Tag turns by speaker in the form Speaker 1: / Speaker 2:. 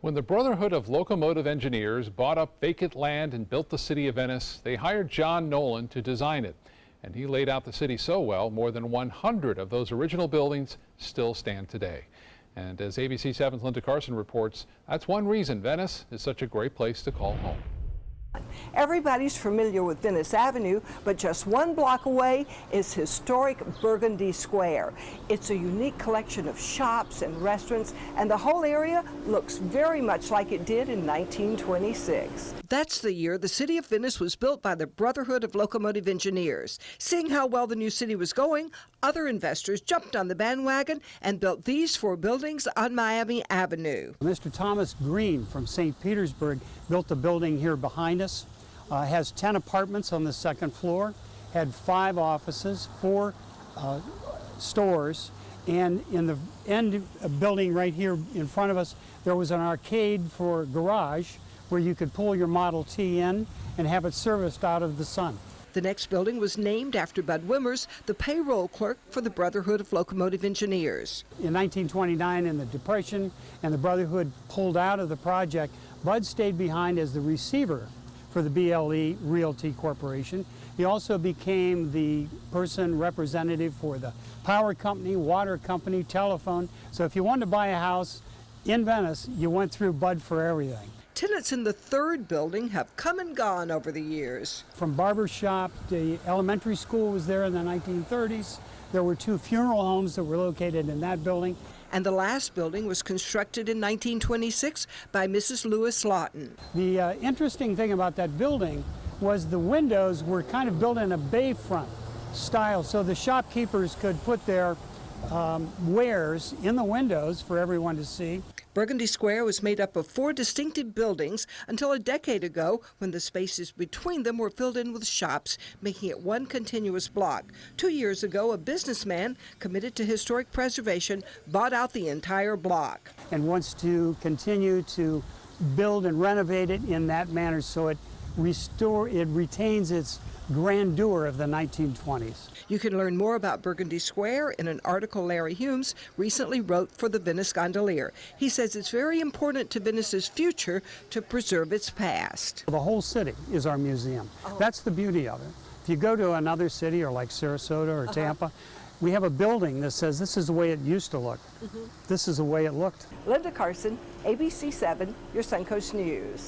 Speaker 1: When the Brotherhood of Locomotive Engineers bought up vacant land and built the city of Venice, they hired John Nolan to design it. And he laid out the city so well, more than 100 of those original buildings still stand today. And as ABC 7's Linda Carson reports, that's one reason Venice is such a great place to call home.
Speaker 2: Everybody's familiar with Venice Avenue, but just one block away is historic Burgandy Square. It's a unique collection of shops and restaurants, and the whole area looks very much like it did in 1926. That's the year the city of Venice was built by the Brotherhood of Locomotive Engineers. Seeing how well the new city was going, other investors jumped on the bandwagon and built these 4 buildings on Miami Avenue.
Speaker 3: Mr. Thomas Green from St. Petersburg built the building here behind us. Has 10 apartments on the 2nd floor, had 5 offices, 4 stores, and in the end building right here in front of us, there was an arcade for garage where you could pull your Model T in and have it serviced out of the sun.
Speaker 2: The next building was named after Bud Wimmers, the payroll clerk for the Brotherhood of Locomotive Engineers.
Speaker 3: In 1929, in the Depression, and the Brotherhood pulled out of the project, Bud stayed behind as the receiver for the BLE Realty Corporation. He also became the person representative for the power company, water company, telephone. So if you wanted to buy a house in Venice, you went through Bud for everything.
Speaker 2: Tenants in the 3rd building have come and gone over the years.
Speaker 3: From barber shop, the elementary school was there in the 1930s. There were 2 funeral homes that were located in that building.
Speaker 2: And the last building was constructed in 1926 by Mrs. Lewis Lawton.
Speaker 3: The interesting thing about that building was the windows were kind of built in a bayfront style, so the shopkeepers could put their wares in the windows for everyone to see.
Speaker 2: Burgandy Square was made up of 4 distinctive buildings until a decade ago, when the spaces between them were filled in with shops, making it one continuous block. 2 years ago, a businessman committed to historic preservation bought out the entire block.
Speaker 3: And wants to continue to build and renovate it in that manner so it retains its grandeur of the 1920s.
Speaker 2: You can learn more about Burgandy Square in an article Larry Humes recently wrote for the Venice Gondolier. He says it's very important to Venice's future to preserve its past.
Speaker 3: The whole city is our museum. That's the beauty of it. If you go to another city, or like Sarasota or Tampa, we have a building that says this is the way it used to look. This is the way it looked.
Speaker 2: Linda Carson, ABC 7, your Suncoast News.